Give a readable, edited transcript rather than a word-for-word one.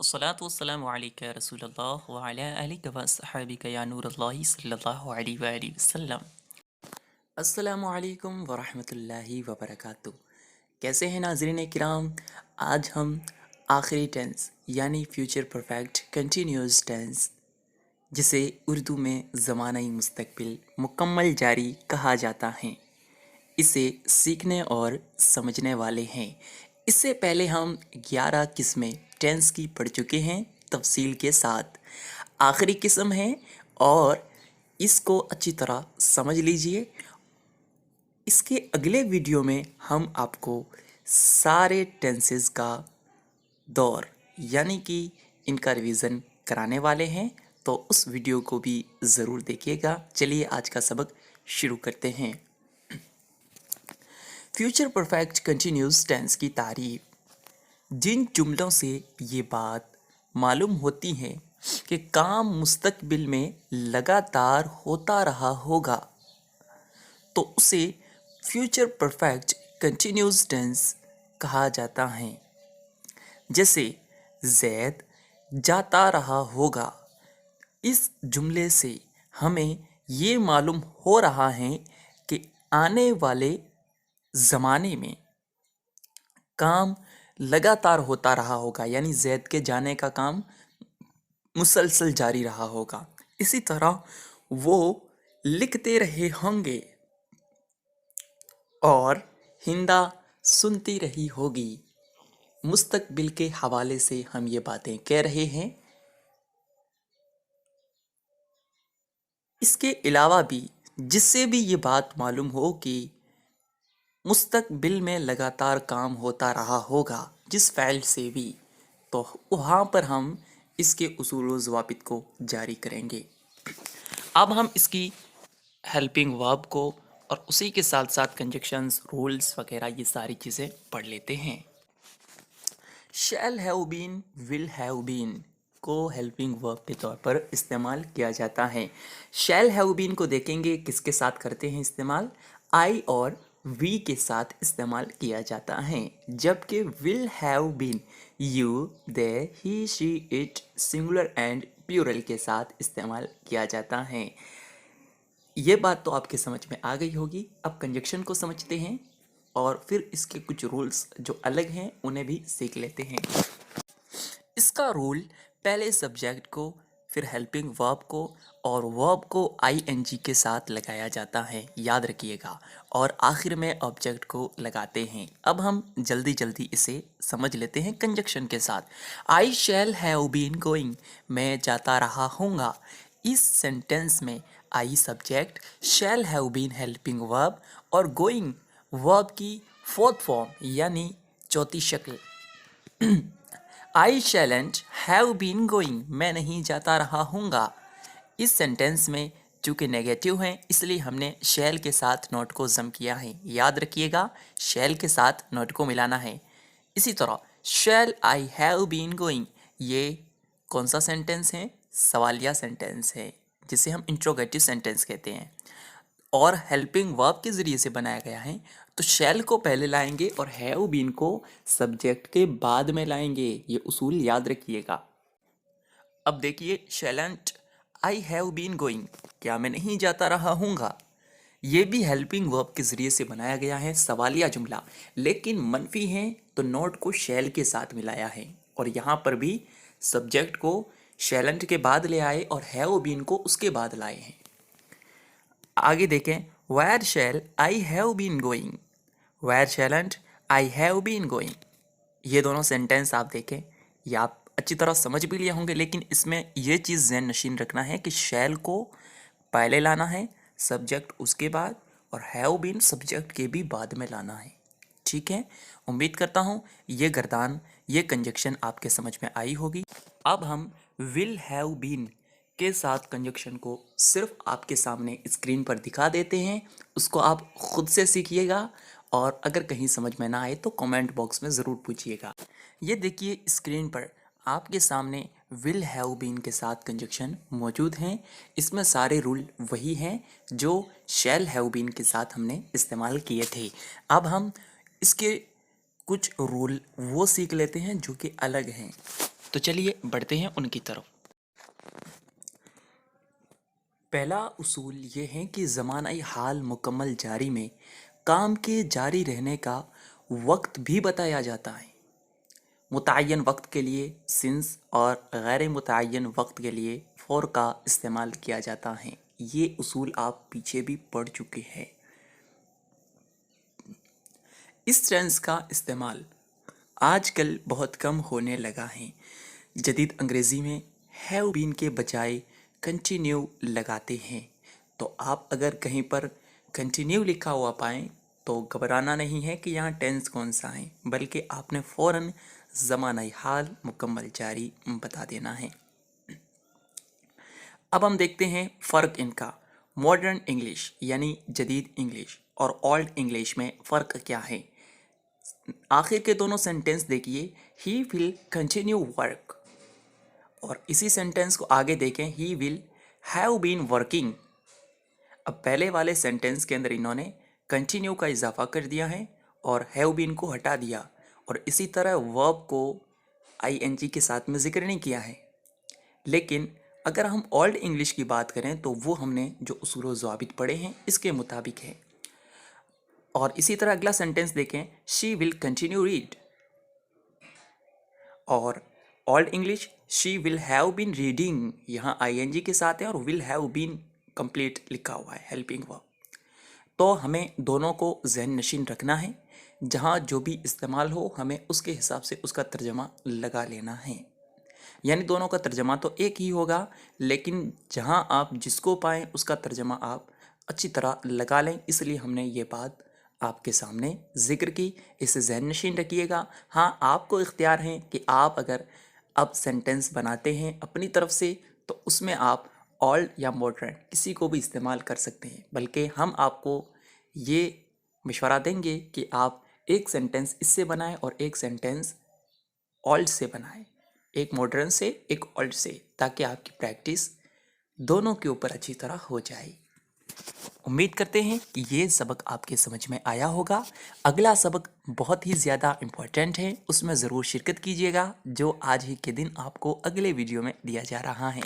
वस्सलातु वस्सलामु अलैका या रसूलल्लाह व अला आलिका व अस्हाबिका या नूरल्लाहि सल्लल्लाहु अलैहि व आलिहि वसल्लम। अस्सलामु अलैकुम व रहमतुल्लाहि व बरकातुहू। कैसे हैं नाज़रीन किराम। आज हम आखिरी टेंस यानी फ्यूचर परफेक्ट कंटिन्यूअस टेंस, जिसे उर्दू में ज़माना-ए मुस्तक़बिल मुकम्मल जारी कहा जाता है, इसे सीखने और समझने वाले हैं। इससे पहले हम 11 किस्में टेंस की पढ़ चुके हैं तफसील के साथ। आखिरी किस्म है और इसको अच्छी तरह समझ लीजिए। इसके अगले वीडियो में हम आपको सारे टेंसेस का दौर यानी कि इनका रिवीजन कराने वाले हैं, तो उस वीडियो को भी ज़रूर देखिएगा। चलिए आज का सबक शुरू करते हैं। फ्यूचर परफेक्ट कंटिन्यूअस टेंस की तारीफ। जिन जुमलों से ये बात मालूम होती है कि काम मुस्तकबिल में लगातार होता रहा होगा, तो उसे फ्यूचर परफेक्ट कंटिन्यूअस टेंस कहा जाता है। जैसे ज़ैद जाता रहा होगा। इस जुमले से हमें ये मालूम हो रहा है कि आने वाले ज़माने में काम लगातार होता रहा होगा, यानी ज़ैद के जाने का काम मुसलसल जारी रहा होगा। इसी तरह वो लिखते रहे होंगे और हिंदा सुनती रही होगी। मुस्तकबिल के हवाले से हम ये बातें कह रहे हैं। इसके अलावा भी जिससे भी ये बात मालूम हो कि मुस्तकबिल में लगातार काम होता रहा होगा जिस फ़ैल से भी, तो वहाँ पर हम इसके उसूल व ज़वाबित को जारी करेंगे। अब हम इसकी हेल्पिंग वर्ब को और उसी के साथ साथ कंजक्शंस, रूल्स वगैरह ये सारी चीज़ें पढ़ लेते हैं। Shall have been, will have been को हेल्पिंग वर्ब के तौर पर इस्तेमाल किया जाता है। शैल हैव बीन को देखेंगे किसके साथ करते हैं इस्तेमाल, आई और वी के साथ इस्तेमाल किया जाता है, जबकि will have been you, they, he, she, it singular and plural के साथ इस्तेमाल किया जाता है। ये बात तो आपके समझ में आ गई होगी। अब कंजक्शन को समझते हैं और फिर इसके कुछ रूल्स जो अलग हैं उन्हें भी सीख लेते हैं। इसका रूल पहले सब्जेक्ट को, फिर हेल्पिंग वर्ब को और वर्ब को आईएनजी के साथ लगाया जाता है, याद रखिएगा, और आखिर में ऑब्जेक्ट को लगाते हैं। अब हम जल्दी जल्दी इसे समझ लेते हैं कंजक्शन के साथ। I shall have been going, मैं जाता रहा हूँगा। इस सेंटेंस में I subject, shall have been helping verb और गोइंग वर्ब की फोर्थ फॉर्म यानी चौथी शक्ल। I shan't have been going, मैं नहीं जाता रहा हूँगा। इस सेंटेंस में चूँकि नेगेटिव हैं इसलिए हमने शैल के साथ नोट को जम किया है, याद रखिएगा, शैल के साथ नोट को मिलाना है। इसी तरह शैल आई हैव बीन गोइंग, ये कौन सा सेंटेंस है, सवालिया सेंटेंस है, जिसे हम इंट्रोगेटिव सेंटेंस कहते हैं और हेल्पिंग वर्ब के ज़रिए से बनाया गया है। तो शैल को पहले लाएंगे और हैव बीन को सब्जेक्ट के बाद में लाएंगे, ये उसूल याद रखिएगा। अब देखिए, शैलेंट आई हैव बीन गोइंग, क्या मैं नहीं जाता रहा हूँगा, ये भी हेल्पिंग वर्ब के ज़रिए से बनाया गया है, सवालिया जुमला, लेकिन मनफी है तो नोट को शैल के साथ मिलाया है और यहाँ पर भी सब्जेक्ट को शैलेंट के बाद ले आए और हैव बीन को उसके बाद लाए हैं। आगे देखें, where shall I have been going, where shall I have been going, ये दोनों सेंटेंस आप देखें, ये आप अच्छी तरह समझ भी लिए होंगे, लेकिन इसमें यह चीज़ ज़हन नशीन रखना है कि शैल को पहले लाना है, सब्जेक्ट उसके बाद, और हैव बीन सब्जेक्ट के भी बाद में लाना है। ठीक है, उम्मीद करता हूँ ये गर्दान, ये कंजक्शन आपके समझ में आई होगी। अब हम विल हैव बीन के साथ कंजक्शन को सिर्फ आपके सामने स्क्रीन पर दिखा देते हैं, उसको आप खुद से सीखिएगा और अगर कहीं समझ में ना आए तो कमेंट बॉक्स में ज़रूर पूछिएगा। ये देखिए स्क्रीन पर आपके सामने विल हैव बीन के साथ कंजक्शन मौजूद हैं। इसमें सारे रूल वही हैं जो शैल हैव बीन के साथ हमने इस्तेमाल किए थे। अब हम इसके कुछ रूल वो सीख लेते हैं जो कि अलग हैं। तो चलिए बढ़ते हैं उनकी तरफ। पहला उसूल ये है कि ज़माना-ए हाल मुकम्मल जारी में काम के जारी रहने का वक्त भी बताया जाता है। मुतय्यन वक्त के लिए सिंस और गैर मुतय्यन वक्त के लिए फॉर का इस्तेमाल किया जाता है। ये उसूल आप पीछे भी पढ़ चुके हैं। इस टेंस का इस्तेमाल आजकल बहुत कम होने लगा है। जदीद अंग्रेज़ी में हैव बीन के बजाय कंटिन्यू लगाते हैं। तो आप अगर कहीं पर कंटिन्यू लिखा हुआ पाएँ तो घबराना नहीं है कि यहाँ टेंस कौन सा है, बल्कि आपने फ़ौरन ज़माना हाल मुकम्मल जारी बता देना है। अब हम देखते हैं फ़र्क इनका। मॉडर्न इंग्लिश यानी जदीद इंग्लिश और ओल्ड इंग्लिश में फ़र्क क्या है। आखिर के दोनों सेंटेंस देखिए, ही विल कंटिन्यू वर्क, और इसी सेंटेंस को आगे देखें, he will have been working. अब पहले वाले सेंटेंस के अंदर इन्होंने कंटिन्यू का इजाफा कर दिया है और हैव बीन को हटा दिया, और इसी तरह वर्ब को आईएनजी के साथ में जिक्र नहीं किया है। लेकिन अगर हम ओल्ड इंग्लिश की बात करें तो वो हमने जो उसूल व ज़वाबित पढ़े हैं इसके मुताबिक है। और इसी तरह अगला सेंटेंस देखें, शी विल कंटिन्यू रीड, और old English she will have been reading, यहाँ आईएनजी के साथ है और विल हैव बीन कंप्लीट लिखा हुआ है, हेल्पिंग वर्ब। तो हमें दोनों को ज़हन नशीन रखना है, जहाँ जो भी इस्तेमाल हो हमें उसके हिसाब से उसका तर्जमा लगा लेना है। यानी दोनों का तर्जमा तो एक ही होगा, लेकिन जहाँ आप जिसको पाएँ उसका तर्जमा आप अच्छी तरह लगा लें, इसलिए हमने ये बात आपके सामने ज़िक्र की। इसे ज़हन नशीन रखिएगा। हाँ, आपको इख्तियार है कि आप अगर अब सेंटेंस बनाते हैं अपनी तरफ से तो उसमें आप ओल्ड या मॉडर्न किसी को भी इस्तेमाल कर सकते हैं, बल्कि हम आपको ये मशवरा देंगे कि आप एक सेंटेंस इससे बनाएं और एक सेंटेंस ओल्ड से बनाएं, एक मॉडर्न से एक ओल्ड से, ताकि आपकी प्रैक्टिस दोनों के ऊपर अच्छी तरह हो जाए। उम्मीद करते हैं कि ये सबक आपके समझ में आया होगा। अगला सबक बहुत ही ज़्यादा इम्पोर्टेंट है, उसमें ज़रूर शिरकत कीजिएगा, जो आज ही के दिन आपको अगले वीडियो में दिया जा रहा है।